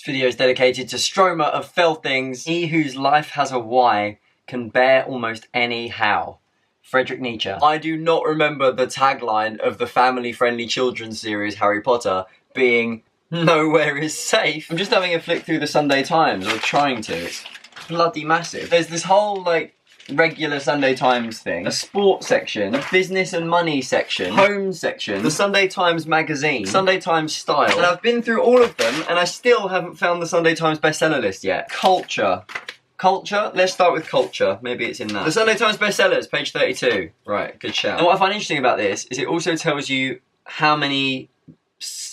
video is dedicated to Stroma of Fell Things. He whose life has a why can bear almost any how. Friedrich Nietzsche. I do not remember the tagline of the family-friendly children's series Harry Potter being "Nowhere is safe." I'm just having a flick through the Sunday Times, or trying to. It's bloody massive. There's this whole, like, regular Sunday Times thing, a sports section, a business and money section, home section, the Sunday Times magazine, Sunday Times style, and I've been through all of them and I still haven't found the Sunday Times bestseller list yet. Culture. Culture? Let's start with culture. Maybe it's in that. The Sunday Times bestsellers, page 32. Right, good shout. And what I find interesting about this is it also tells you how many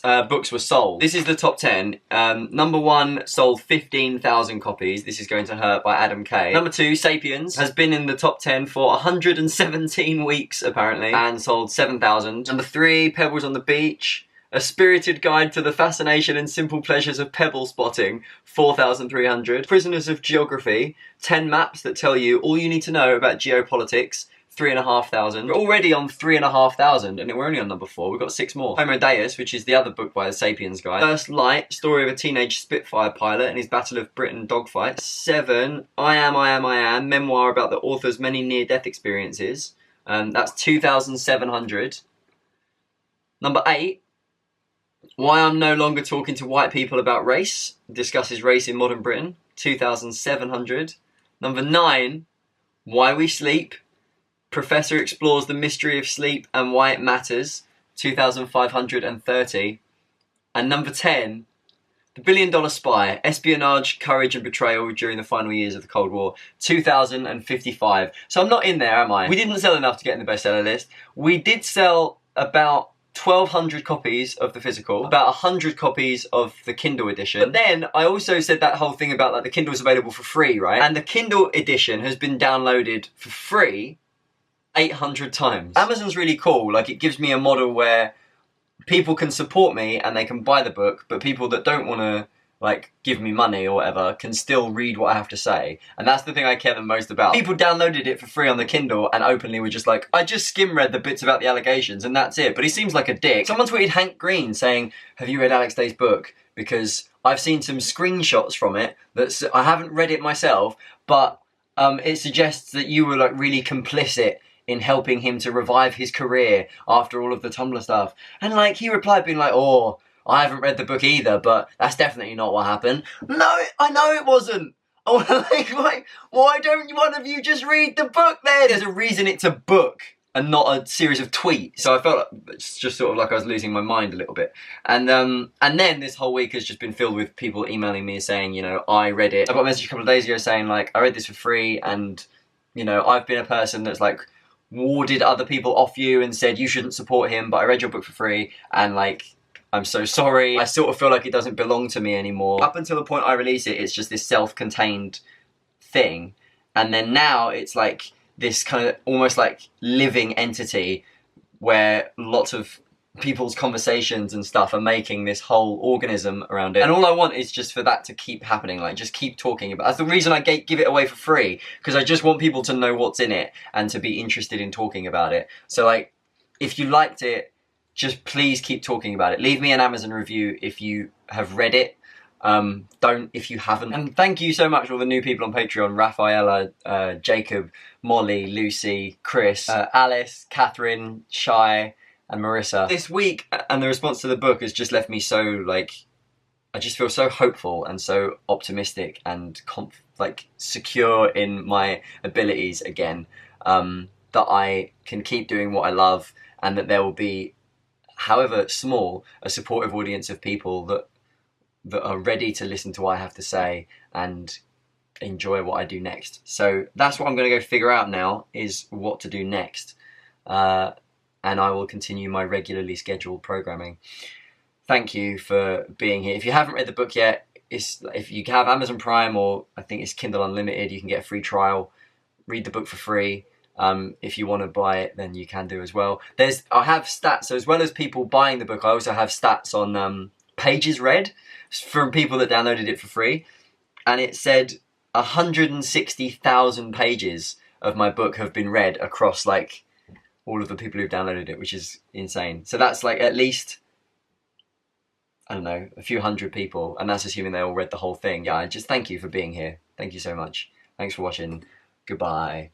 books were sold. This is the top 10. Number 1 sold 15,000 copies. This is Going to Hurt by Adam Kay. Number 2, Sapiens, has been in the top 10 for 117 weeks apparently and sold 7,000. Number 3, Pebbles on the Beach, A Spirited Guide to the Fascination and Simple Pleasures of Pebble Spotting, 4,300. Prisoners of Geography, 10 maps that tell you all you need to know about geopolitics, 3,500. We're already on 3,500 and we're only on number 4. We've got 6 more. Homo Deus, which is the other book by the Sapiens guy. First Light, story of a teenage Spitfire pilot and his Battle of Britain dogfight. 7, I Am, memoir about the author's many near-death experiences. That's 2,700. Number 8, Why I'm No Longer Talking to White People About Race, discusses race in modern Britain, 2,700. Number 9, Why We Sleep, Professor explores the mystery of sleep and why it matters, 2,530. And number 10, The $1 Billion Spy, Espionage, Courage and Betrayal During the Final Years of the Cold War, 2,055. So I'm not in there, am I? We didn't sell enough to get in the bestseller list. We did sell about 1,200 copies of the physical, about 100 copies of the Kindle edition. But then I also said that whole thing about like the Kindle's available for free, right? And the Kindle edition has been downloaded for free 800 times. Amazon's really cool. Like, it gives me a model where people can support me and they can buy the book, but people that don't want to like give me money or whatever can still read what I have to say. And that's the thing I care the most about. People downloaded it for free on the Kindle and openly were just like, I just skim read the bits about the allegations and that's it. But he seems like a dick. Someone tweeted Hank Green saying, have you read Alex Day's book? Because I've seen some screenshots from it that I haven't read it myself, but it suggests that you were like really complicit in helping him to revive his career after all of the Tumblr stuff. And like, he replied being like, oh, I haven't read the book either, but that's definitely not what happened. No, I know it wasn't. Oh, like, why don't one of you just read the book then? There's a reason it's a book and not a series of tweets. So I felt like, it's just sort of like I was losing my mind a little bit. And then this whole week has just been filled with people emailing me saying, you know, I read it. I got a message a couple of days ago saying like, I read this for free and, you know, I've been a person that's like, warded other people off you and said you shouldn't support him, but I read your book for free and like, I'm so sorry. I sort of feel like it doesn't belong to me anymore. Up until the point I release it, it's just this self-contained thing. And then now it's like this kind of almost like living entity where lots of people's conversations and stuff are making this whole organism around it. And all I want is just for that to keep happening, like just keep talking about it. That's the reason I give it away for free, because I just want people to know what's in it and to be interested in talking about it. So like, if you liked it, just please keep talking about it. Leave me an Amazon review if you have read it. Don't if you haven't. And thank you so much to all the new people on Patreon: Rafaela, Jacob, Molly, Lucy, Chris, Alice, Catherine, Shai, and Marissa. This week, and the response to the book has just left me so, like, I just feel so hopeful and so optimistic and like secure in my abilities again, that I can keep doing what I love and that there will be, however small, a supportive audience of people that are ready to listen to what I have to say and enjoy what I do next. So that's what I'm going to go figure out now, is what to do next. And I will continue my regularly scheduled programming. Thank you for being here. If you haven't read the book yet, if you have Amazon Prime or I think it's Kindle Unlimited, you can get a free trial. Read the book for free. If you want to buy it, then you can do as well. I have stats, so as well as people buying the book, I also have stats on pages read from people that downloaded it for free. And it said 160,000 pages of my book have been read across like all of the people who've downloaded it, which is insane. So that's like at least I don't know, a few hundred people, and that's assuming they all read the whole thing. Yeah, just thank you for being here. Thank you so much. Thanks for watching. Goodbye.